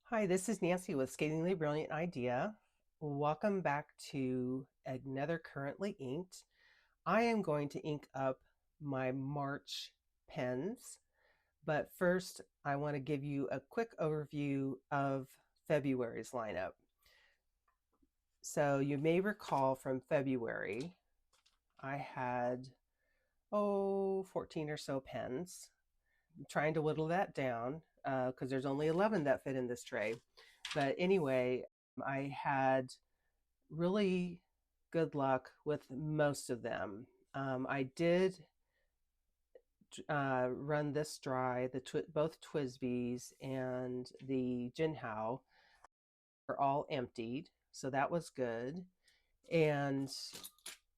Hi, this is Nancy with Scathingly Brilliant Idea. Welcome back to another Currently Inked. I am going to ink up my March pens, but first I want to give you a quick overview of February's lineup. So you may recall from February, I had, 14 or so pens. I'm trying to whittle that down because there's only 11 that fit in this tray. But anyway, I had really good luck with most of them. I did run this dry, both Twisbees and the Jinhao are all emptied, so that was good. And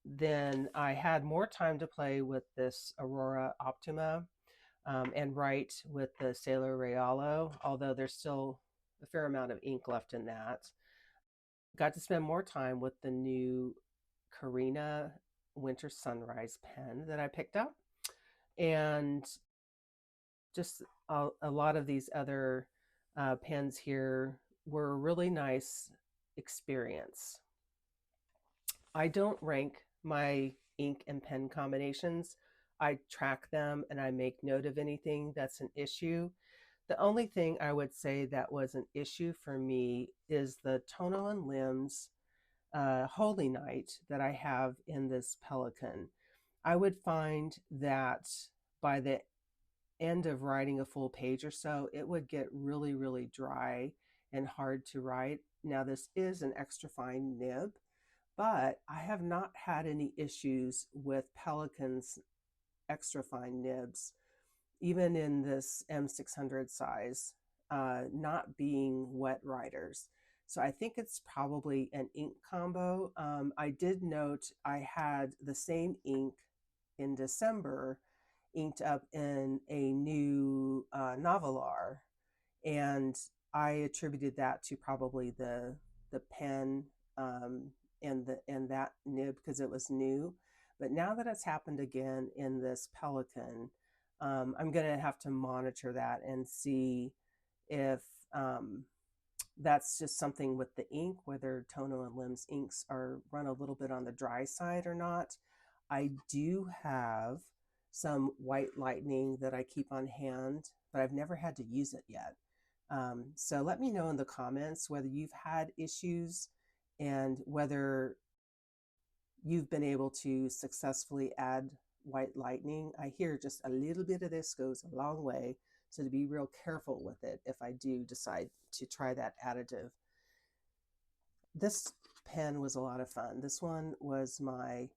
then I had more time to play with this Aurora Optima and write with the Sailor Realo, although there's still a fair amount of ink left in that. Got to spend more time with the new Carene Winter Sunrise pen that I picked up, and just a lot of these other pens here were a really nice experience. I don't rank my ink and pen combinations. I track them and I make note of anything that's an issue. The only thing I would say that was an issue for me is the Tono and Limbs Holy Night that I have in this Pelican. I would find that by the end of writing a full page or so, it would get really, really dry and hard to write. Now, this is an extra fine nib, but I have not had any issues with Pelican's extra fine nibs, even in this M600 size, not being wet writers. So I think it's probably an ink combo. I did note I had the same ink in December inked up in a new Novelar, and I attributed that to probably the pen and that nib because it was new. But now that it's happened again in this Pelican, I'm going to have to monitor that and see if that's just something with the ink, whether Tono and Limbs inks are run a little bit on the dry side or not. I do have some white lightning that I keep on hand, but I've never had to use it yet. So let me know in the comments whether you've had issues and whether you've been able to successfully add white lightning. I hear just a little bit of this goes a long way, so to be real careful with it if I do decide to try that additive. This pen was a lot of fun. This one was my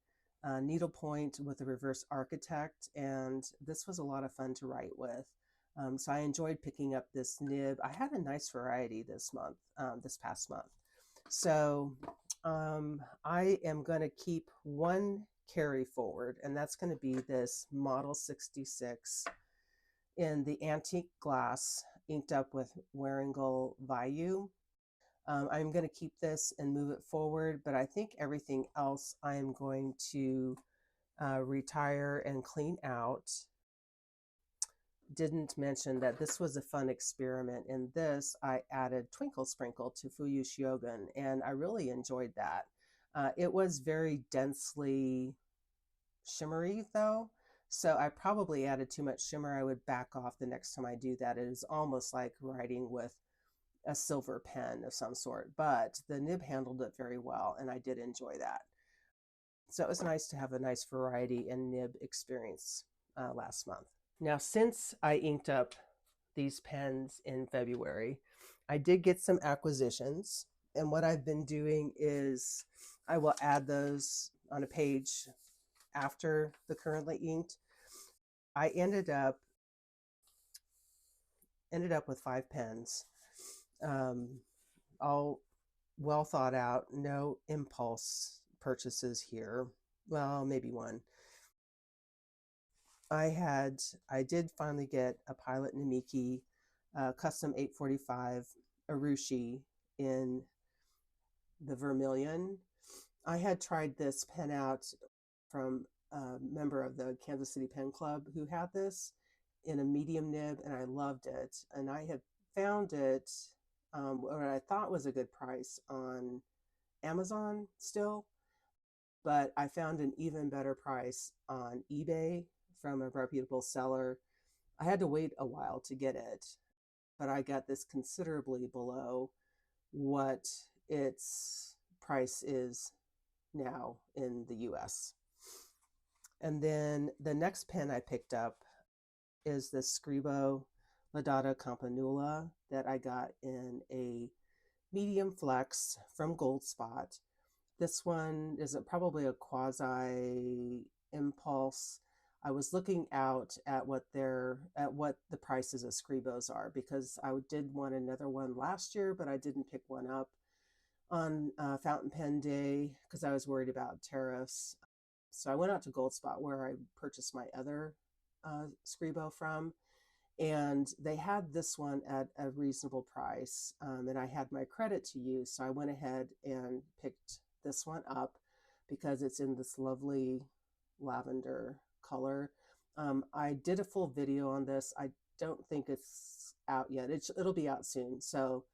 needlepoint with a reverse architect, and this was a lot of fun to write with. So I enjoyed picking up this nib. I had a nice variety this month, this past month. So I am going to keep one carry forward, and that's going to be this Model 66 in the antique glass, inked up with Wearingeul Vayu. I'm going to keep this and move it forward, but I think everything else I am going to retire and clean out. Didn't mention that this was a fun experiment. In this, I added Twinkle Sprinkle to Fuyu Shiogun, and I really enjoyed that. It was very densely shimmery, though, so I probably added too much shimmer. I would back off the next time I do that. It is almost like writing with a silver pen of some sort, but the nib handled it very well, and I did enjoy that. So it was nice to have a nice variety and nib experience last month. Now, since I inked up these pens in February, I did get some acquisitions, and what I've been doing is I will add those on a page after the currently inked. I ended up with 5 pens, all well thought out, no impulse purchases here. Well, maybe one. I did finally get a Pilot Namiki custom 845 Urushi in the Vermillion. I had tried this pen out from a member of the Kansas City Pen Club who had this in a medium nib, and I loved it. And I had found it what I thought was a good price on Amazon still, but I found an even better price on eBay from a reputable seller. I had to wait a while to get it, but I got this considerably below what its price is now in the US. And then the next pen I picked up is the Scribo dotta Campanula that I got in a medium flex from Goldspot. This one is probably a quasi impulse. I was looking out at what the prices of Scribos are, because I did want another one last year, but I didn't pick one up on Fountain Pen Day because I was worried about tariffs. So I went out to Goldspot, where I purchased my other Scribo from, and they had this one at a reasonable price, and I had my credit to use, so I went ahead and picked this one up because it's in this lovely lavender color. I did a full video on this. I don't think it's out yet. It'll be out soon, so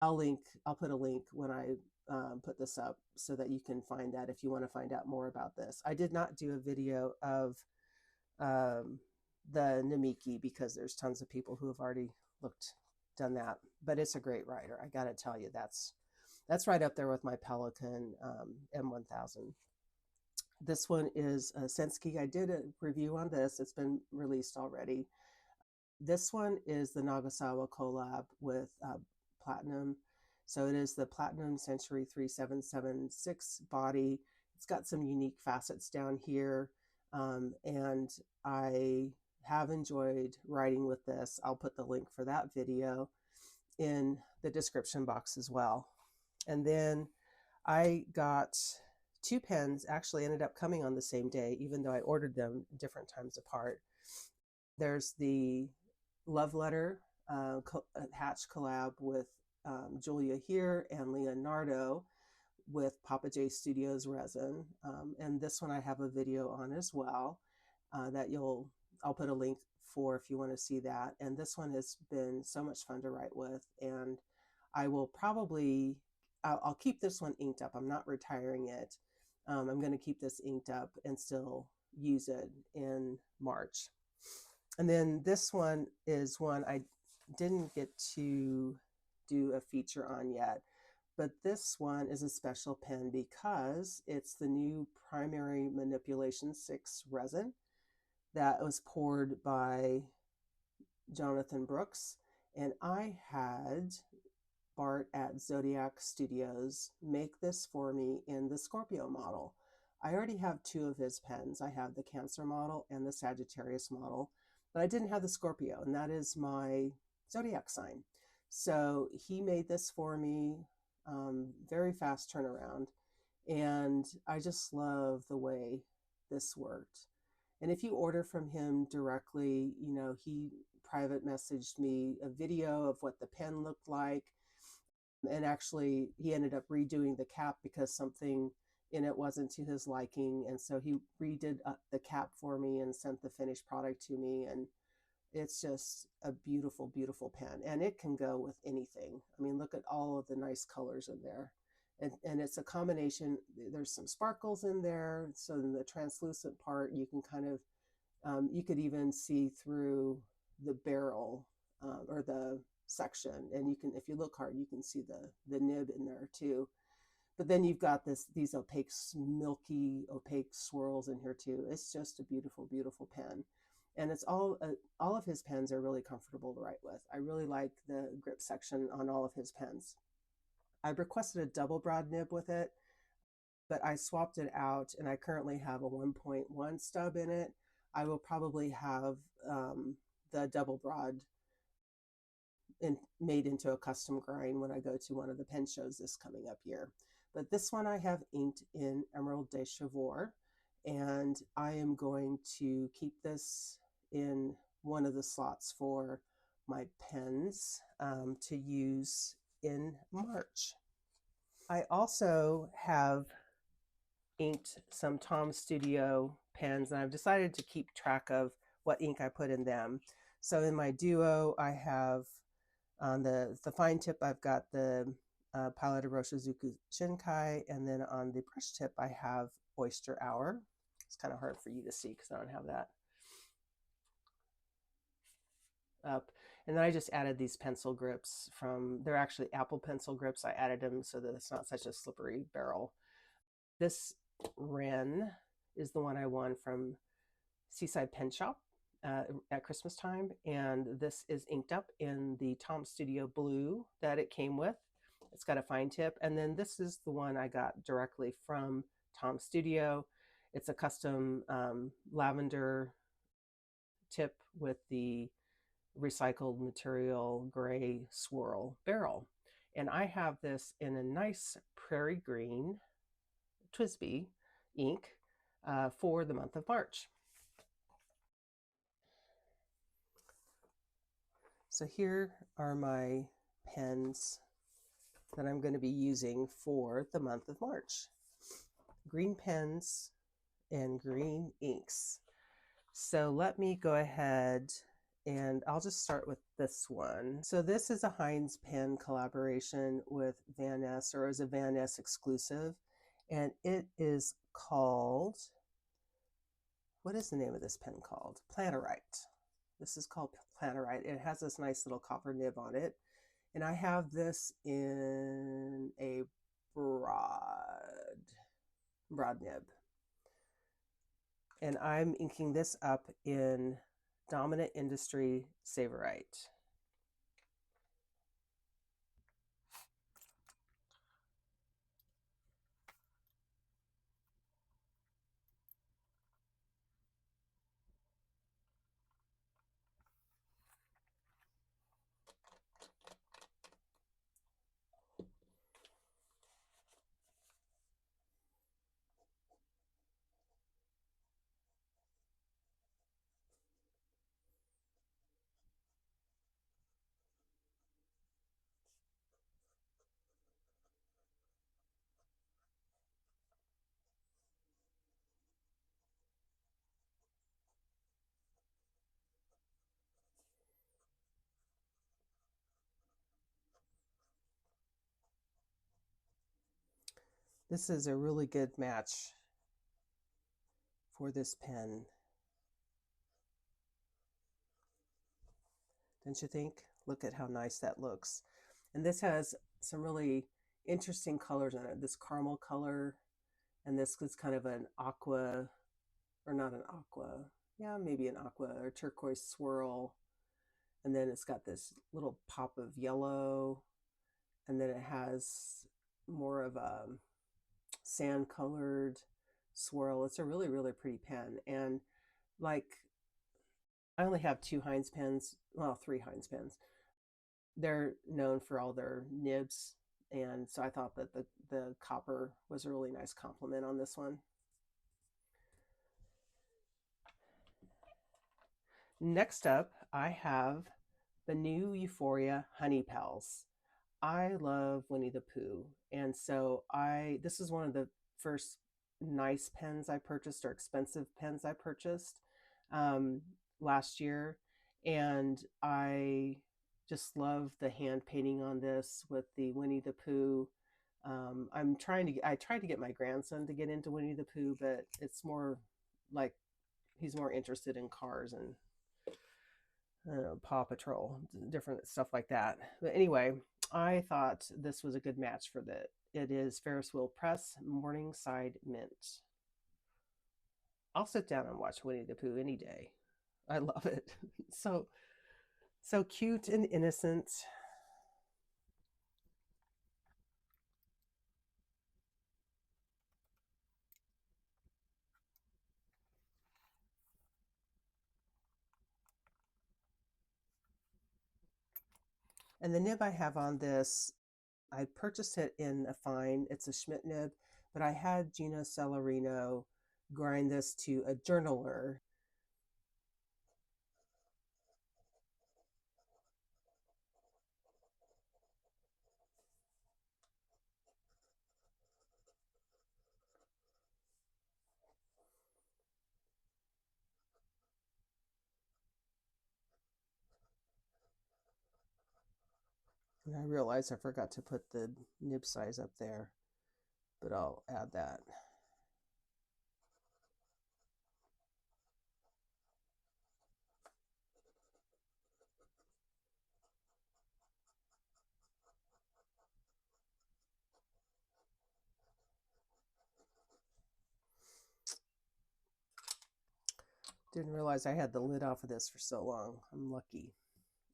I'll put a link when I put this up so that you can find that if you want to find out more about this. I did not do a video of the Namiki because there's tons of people who have already done that, but it's a great writer. I gotta tell you, that's right up there with my Pelikan M1000. This one is Censke. I did a review on this. It's been released already. This one is the Nagasawa collab with Platinum. So it is the Platinum Century 3776 body. It's got some unique facets down here. And I have enjoyed writing with this. I'll put the link for that video in the description box as well. And then I got two pens, actually ended up coming on the same day, even though I ordered them different times apart. There's the Loveletter Hatch collab with juliahere and Leonardo with Papa J Studios resin. And this one I have a video on as well that I'll put a link for if you want to see that. And this one has been so much fun to write with, and I will probably, I'll keep this one inked up. I'm not retiring it. I'm going to keep this inked up and still use it in March. And then this one is one I didn't get to do a feature on yet, but this one is a special pen because it's the new Primary Manipulation 6 resin that was poured by Jonathan Brooks. And I had Bart at Zodiac Studios make this for me in the Scorpio model. I already have two of his pens. I have the Cancer model and the Sagittarius model, but I didn't have the Scorpio, and that is my Zodiac sign. So he made this for me, very fast turnaround, and I just love the way this worked. And if you order from him directly, you know, he private messaged me a video of what the pen looked like. And actually, he ended up redoing the cap because something in it wasn't to his liking. And so he redid the cap for me and sent the finished product to me. And it's just a beautiful, beautiful pen. And it can go with anything. I mean, look at all of the nice colors in there. And it's a combination. There's some sparkles in there. So in the translucent part, you can kind of, you could even see through the barrel or the section. And you can, if you look hard, you can see the nib in there too. But then you've got these opaque, milky, opaque swirls in here too. It's just a beautiful, beautiful pen. And it's all of his pens are really comfortable to write with. I really like the grip section on all of his pens. I requested a double broad nib with it, but I swapped it out, and I currently have a 1.1 stub in it. I will probably have the double broad made into a custom grind when I go to one of the pen shows this coming up year. But this one I have inked in Emerald de Chavour, and I am going to keep this in one of the slots for my pens to use in March. I also have inked some Tom Studio pens, and I've decided to keep track of what ink I put in them. So in my duo, I have On the fine tip, I've got the Pilot Roshizuku Shinkai, and then on the brush tip, I have Oyster Hour. It's kind of hard for you to see because I don't have that up. And then I just added these pencil grips from, they're actually Apple pencil grips. I added them so that it's not such a slippery barrel. This Ren is the one I won from Seaside Pen Shop at Christmas time. And this is inked up in the Tom Studio blue that it came with. It's got a fine tip. And then this is the one I got directly from Tom Studio. It's a custom lavender tip with the recycled material gray swirl barrel. And I have this in a nice prairie green TWSBI ink for the month of March. So here are my pens that I'm going to be using for the month of March. Green pens and green inks. So let me go ahead and I'll just start with this one. So this is a Hinze pen collaboration with Vanness, or is a Vanness exclusive. And it is called, what is the name of this pen called? Planerite. This is called Planerite. It has this nice little copper nib on it. And I have this in a broad nib. And I'm inking this up in Dominant Industry Tsavorite. This is a really good match for this pen. Don't you think? Look at how nice that looks. And this has some really interesting colors in it. This caramel color, and this is kind of an aqua, or not an aqua, yeah, maybe an aqua or turquoise swirl. And then it's got this little pop of yellow, and then it has more of a sand colored swirl. It's a really, really pretty pen. And like, I only have two Hinze pens, well, three Hinze pens. They're known for all their nibs, and so I thought that the copper was a really nice compliment on this one. Next up, I have Benu Euphoria Honey Pals. I love Winnie the Pooh, and so this is one of the first nice pens I purchased, or expensive pens I purchased last year, and I just love the hand painting on this with the Winnie the Pooh. I tried to get my grandson to get into Winnie the Pooh, but it's more like he's more interested in cars and Paw Patrol, different stuff like that. But anyway, I thought this was a good match for the, it is Ferris Wheel Press Morningside Mint. I'll sit down and watch Winnie the Pooh any day. I love it. So cute and innocent. And the nib I have on this, I purchased it in a fine. It's a Schmidt nib, but I had Gina Celerino grind this to a journaler. And I realized I forgot to put the nib size up there, but I'll add that. Didn't realize I had the lid off of this for so long. I'm lucky.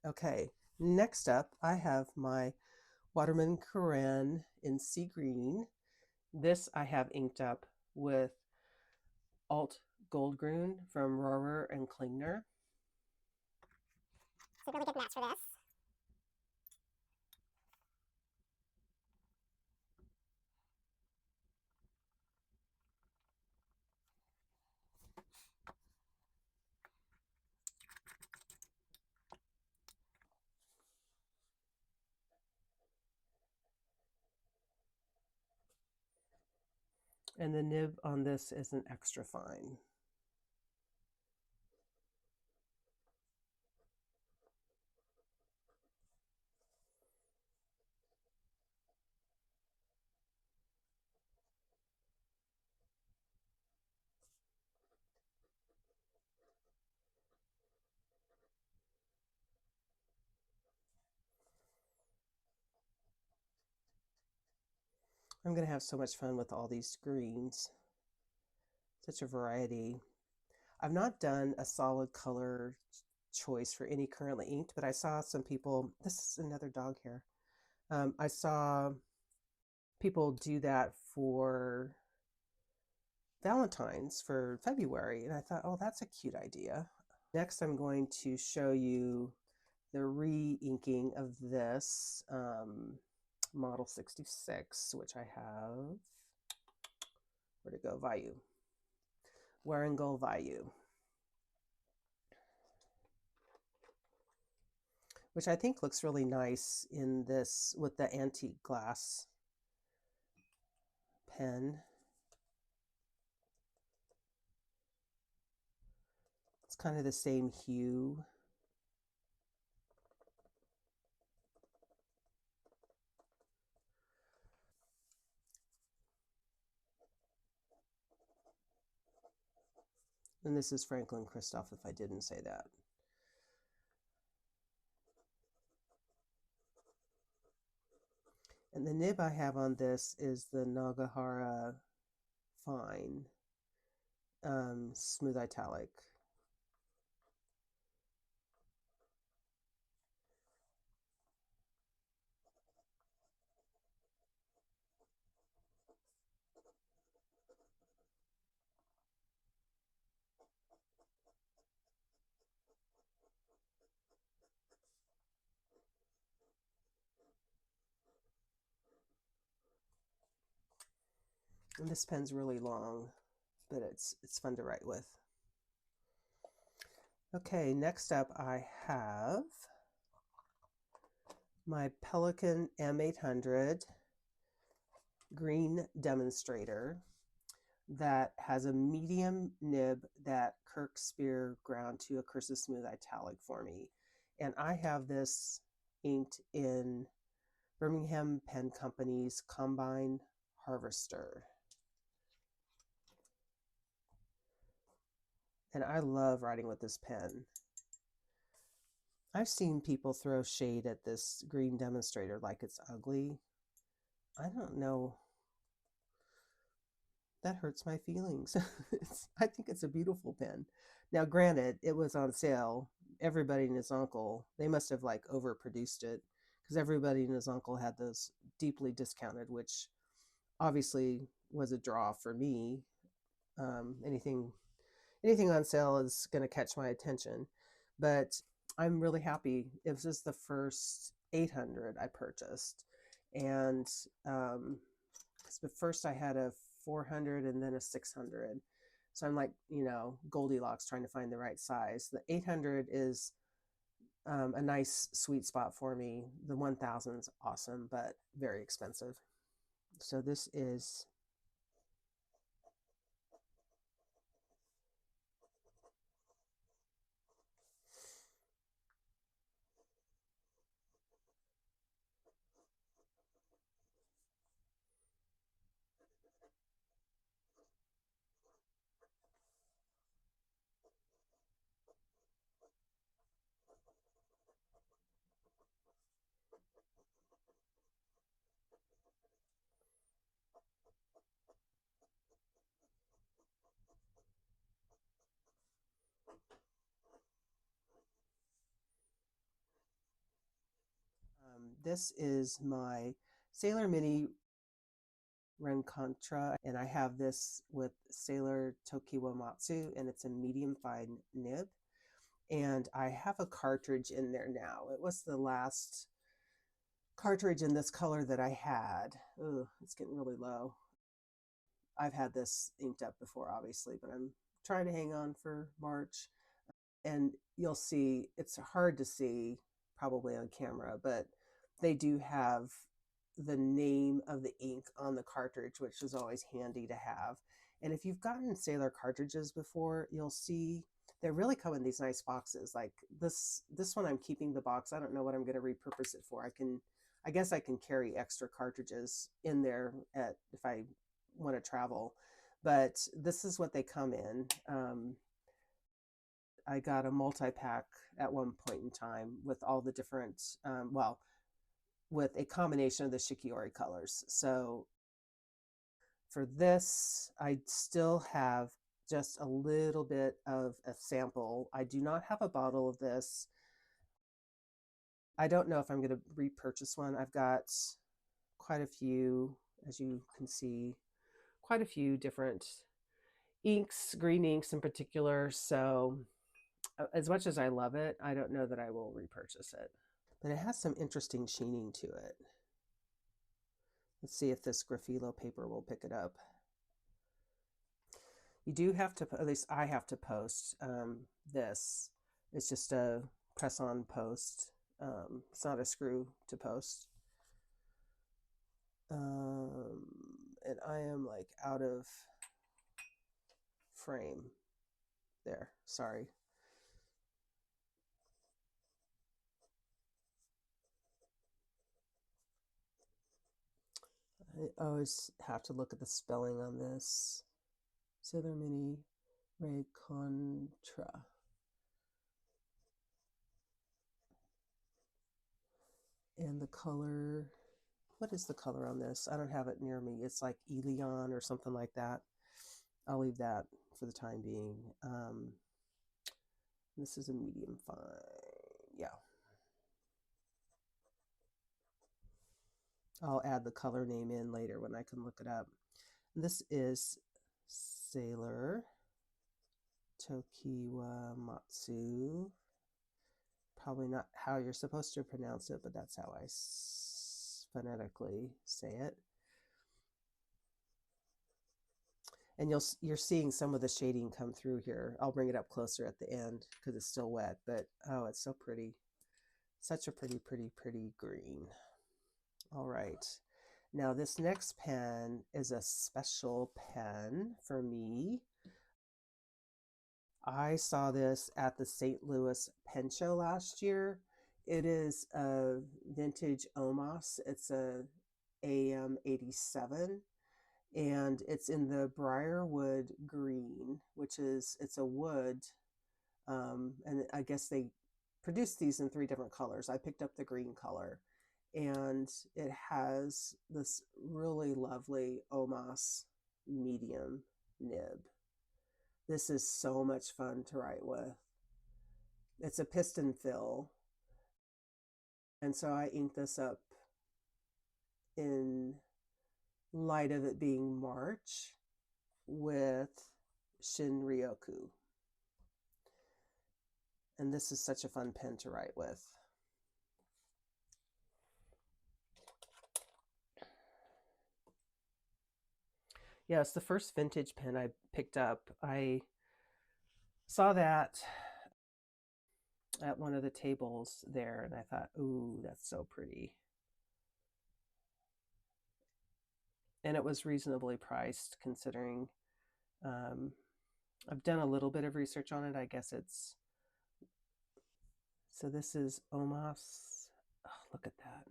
Okay, next up I have my Waterman Carene in sea green. This I have inked up with Alt-Goldgrun from Rohrer and Klingner. It's a really good match for this. And the nib on this is an extra fine. I'm going to have so much fun with all these greens. Such a variety. I've not done a solid color choice for any currently inked, but I saw some people, this is another dog hair. I saw people do that for Valentine's for February, and I thought, oh, that's a cute idea. Next, I'm going to show you the re-inking of this Model 66, which I have, where'd it go, Vayu. Wearingeul Vayu. Which I think looks really nice in this with the antique glass pen. It's kind of the same hue. And this is Franklin Christoph, if I didn't say that. And the nib I have on this is the Nagasawa Fine Smooth Italic. And this pen's really long, but it's fun to write with. Okay, next up I have my Pelikan M800 green demonstrator that has a medium nib that Kirk Spear ground to a cursive smooth italic for me. And I have this inked in Birmingham Pen Company's Combine Harvester. And I love writing with this pen. I've seen people throw shade at this green demonstrator like it's ugly. I don't know. That hurts my feelings. I think it's a beautiful pen. Now, granted, it was on sale. Everybody and his uncle, they must have like overproduced it because everybody and his uncle had those deeply discounted, which obviously was a draw for me. Anything on sale is going to catch my attention, but I'm really happy. This is the first 800 I purchased, and but first I had a 400 and then a 600. So I'm like, Goldilocks trying to find the right size. The 800 is a nice sweet spot for me. The 1000 is awesome, but very expensive. So this is This is my Sailor Mini Rencontra, and I have this with Sailor Tokiwamatsu, and it's a medium fine nib. And I have a cartridge in there now. It was the last cartridge in this color that I had. Ugh, it's getting really low. I've had this inked up before, obviously, but I'm trying to hang on for March. And you'll see, it's hard to see probably on camera, but they do have the name of the ink on the cartridge, which is always handy to have. And if you've gotten Sailor cartridges before, you'll see they really come in these nice boxes. Like this one, I'm keeping the box. I don't know what I'm going to repurpose it for. I guess I can carry extra cartridges in there if I want to travel, but this is what they come in. I got a multi-pack at one point in time with all the different, with a combination of the Shikiori colors. So for this, I still have just a little bit of a sample. I do not have a bottle of this. I don't know if I'm going to repurchase one. I've got quite a few, as you can see, quite a few different inks, green inks in particular. So as much as I love it, I don't know that I will repurchase it. But it has some interesting sheening to it. Let's see if this Graffilo paper will pick it up. You do have to, at least I have to post this. It's just a press-on post. It's not a screw to post. And I am like out of frame there. Sorry. I always have to look at the spelling on this. Sailor Mini Rencontra. And the color, what is the color on this? I don't have it near me. It's like Elion or something like that. I'll leave that for the time being. This is a medium fine. Yeah. I'll add the color name in later when I can look it up. This is Sailor Tokiwamatsu. Probably not how you're supposed to pronounce it, but that's how I phonetically say it. And you're seeing some of the shading come through here. I'll bring it up closer at the end because it's still wet, but oh, it's so pretty. Such a pretty, pretty, pretty green. All right. Now this next pen is a special pen for me. I saw this at the St. Louis Pen Show last year. It is a vintage Omos. It's a AM87, and it's in the briarwood green, which is, it's a wood, and I guess they produced these in 3 different colors. I picked up the green color, and it has this really lovely Omos medium nib. This is so much fun to write with. It's a piston fill, and so I inked this up in light of it being March with shin-ryoku. And this is such a fun pen to write with. Yeah, it's the first vintage pen I picked up. I saw that at one of the tables there, and I thought, ooh, that's so pretty. And it was reasonably priced considering I've done a little bit of research on it. I guess it's, so this is Omos, oh, look at that,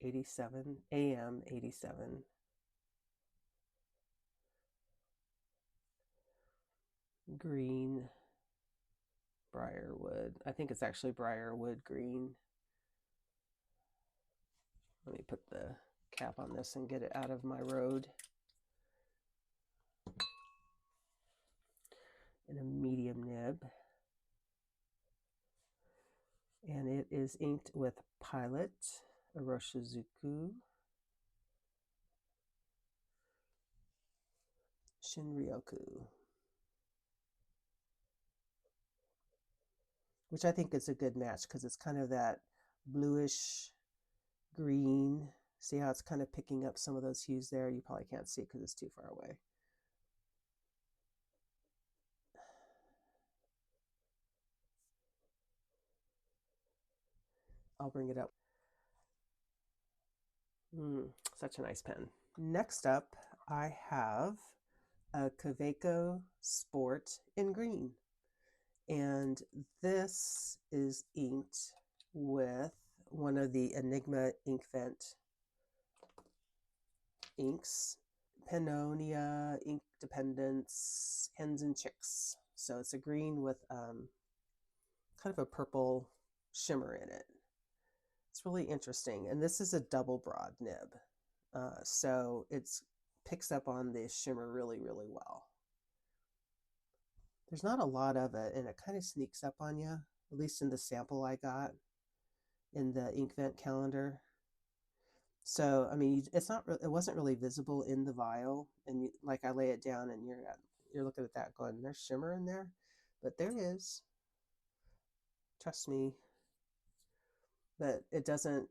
87, AM 87. Green briarwood. I think it's actually briarwood green. Let me put the cap on this and get it out of my road. And a medium nib. And it is inked with Pilot, Urushizuku, shin-ryoku, which I think is a good match because it's kind of that bluish green. See how it's kind of picking up some of those hues there? You probably can't see it because it's too far away. I'll bring it up. Such a nice pen. Next up, I have a Kaweco Sport in green. And this is inked with one of the Enigma ink vent inks, Pannonia, Ink Dependence, Hens and Chicks. So it's a green with kind of a purple shimmer in it. It's really interesting. And this is a double broad nib. So it picks up on the shimmer really, really well. There's not a lot of it, and it kind of sneaks up on you, at least in the sample I got in the ink vent calendar. So, I mean, it wasn't really visible in the vial, and like I lay it down and you're looking at that going, there's shimmer in there, but there is. Trust me. But it doesn't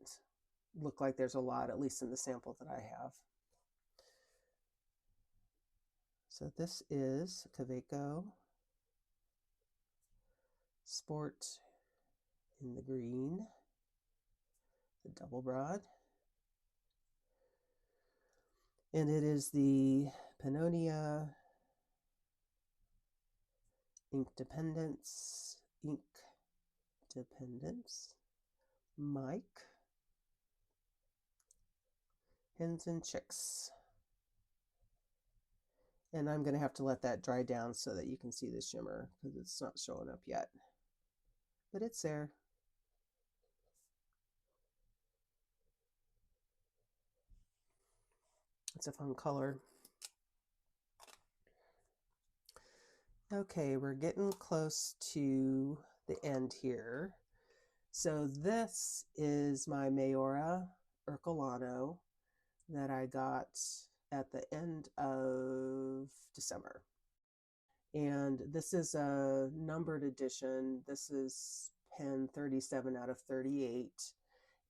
look like there's a lot, at least in the sample that I have. So this is Kaweco Sport in the green, the double broad. And it is the Pannonia Ink Dependence, Mike, Hens and Chicks. And I'm going to have to let that dry down so that you can see the shimmer because it's not showing up yet. But it's there. It's a fun color. Okay, we're getting close to the end here. So this is my Mayora Ercolano that I got at the end of December. And this is a numbered edition. This is pen 37 out of 38.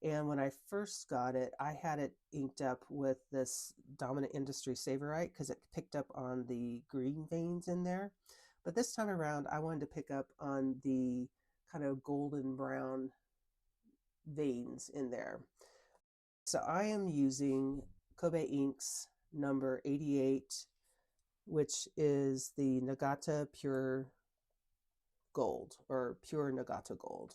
And when I first got it, I had it inked up with this Dominant Industry Tsavorite because it picked up on the green veins in there. But this time around, I wanted to pick up on the kind of golden brown veins in there. So I am using Kobe Inks number 88, which is the Nagata Pure Gold, or Pure Nagata Gold.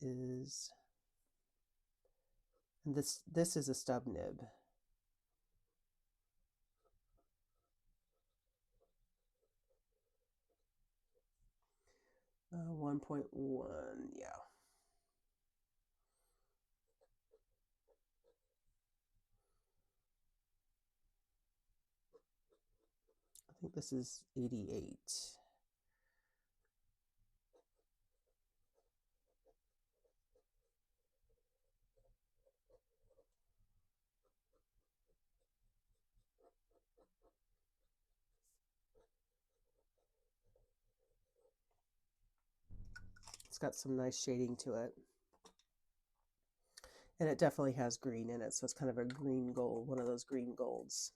And this is a stub nib. 1.1, yeah. I think this is 88. It's got some nice shading to it. And it definitely has green in it, so it's kind of a green gold, one of those green golds.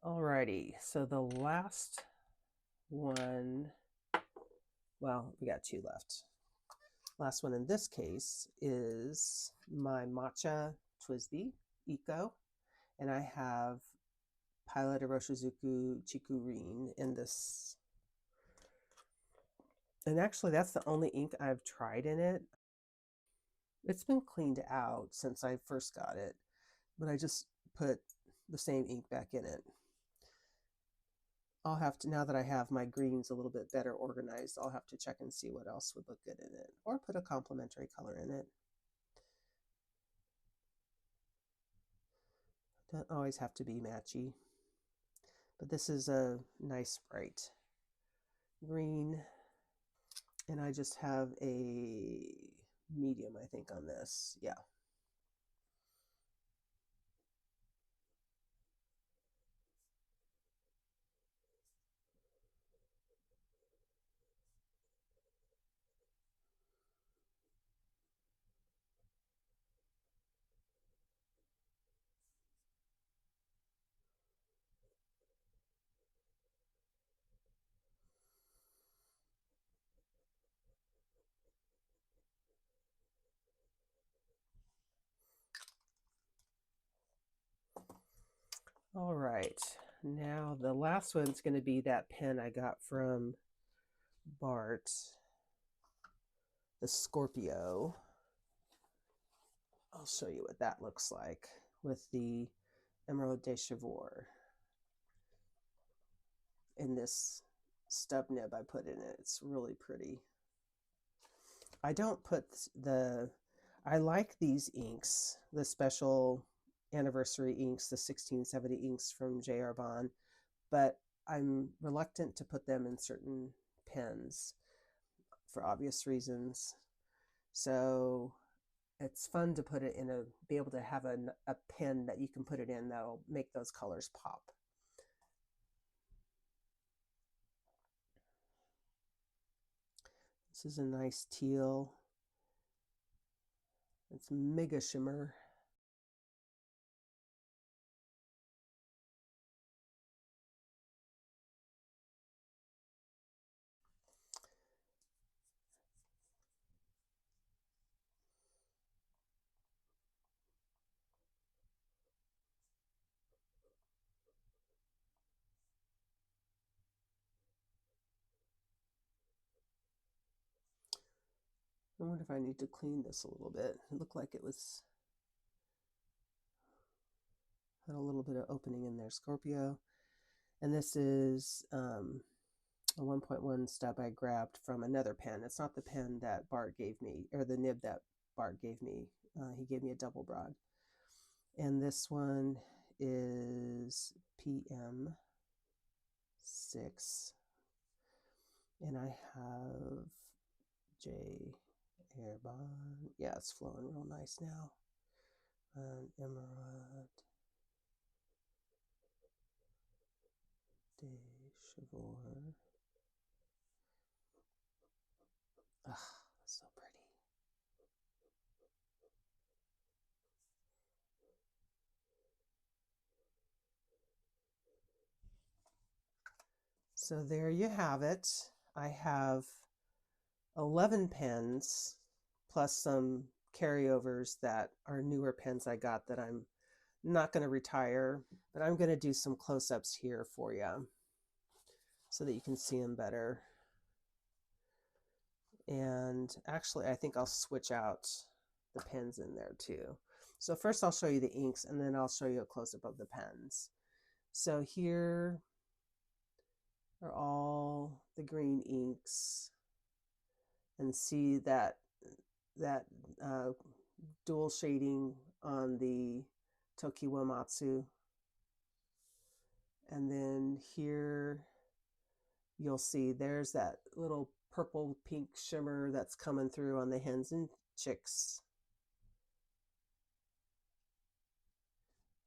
Alrighty, so the last one, well, we got two left. Last one in this case is my Matcha Twisby Eco, and I have Pilot Urushizuku Chikurine in this. And actually, that's the only ink I've tried in it. It's been cleaned out since I first got it, but I just put the same ink back in it. I'll have to, now that I have my greens a little bit better organized, I'll have to check and see what else would look good in it, or put a complementary color in it. Don't always have to be matchy, but this is a nice bright green, and I just have a medium, I think, on this. Yeah. All right, now the last one's going to be that pen I got from Bart, the Scorpio. I'll show you what that looks like with the Emerald de Chevaux in this stub nib I put in it. It's really pretty. I don't put I like these inks, the special anniversary inks, the 1670 inks from J.R. Bond, but I'm reluctant to put them in certain pens for obvious reasons. So it's fun to put it in be able to have a pen that you can put it in that'll make those colors pop. This is a nice teal. It's mega shimmer. I wonder if I need to clean this a little bit. It looked like it had a little bit of opening in there, Scorpio. And this is a 1.1 stub I grabbed from another pen. It's not the pen that Bart gave me, or the nib that Bart gave me. He gave me a double broad. And this one is PM6. And I have J Air Bond. Yeah, it's flowing real nice now. Emerald de Chevaux. Ah, so pretty. So there you have it. I have 11 pens plus some carryovers that are newer pens I got that I'm not going to retire, but I'm going to do some close-ups here for you so that you can see them better. And actually, I think I'll switch out the pens in there too. So first I'll show you the inks, and then I'll show you a close-up of the pens. So here are all the green inks, and see that dual shading on the Tokiwa Matsu. And then here you'll see there's that little purple pink shimmer that's coming through on the hens and chicks.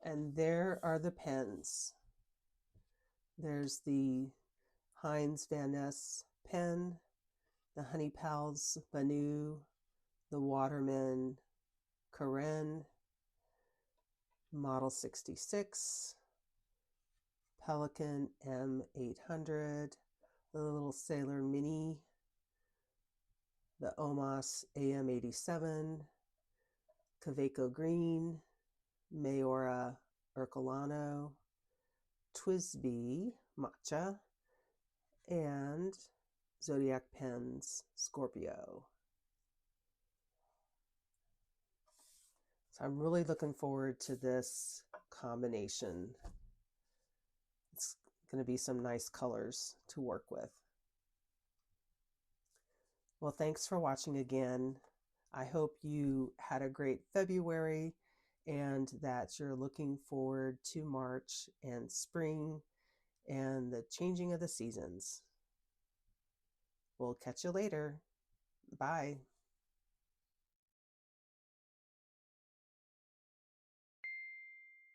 And there are the pens. There's the Hinze Vanness pen, the Honey Pals Benu, the Waterman Carene, Model 66, Pelikan M800, the little Sailor Mini, the Omas AM87, Kaweco Green, Mayora Ercolano, Twisby Matcha, and Zodiac Pens Scorpio. So I'm really looking forward to this combination. It's going to be some nice colors to work with. Well, thanks for watching again. I hope you had a great February and that you're looking forward to March and spring and the changing of the seasons. We'll catch you later. Bye.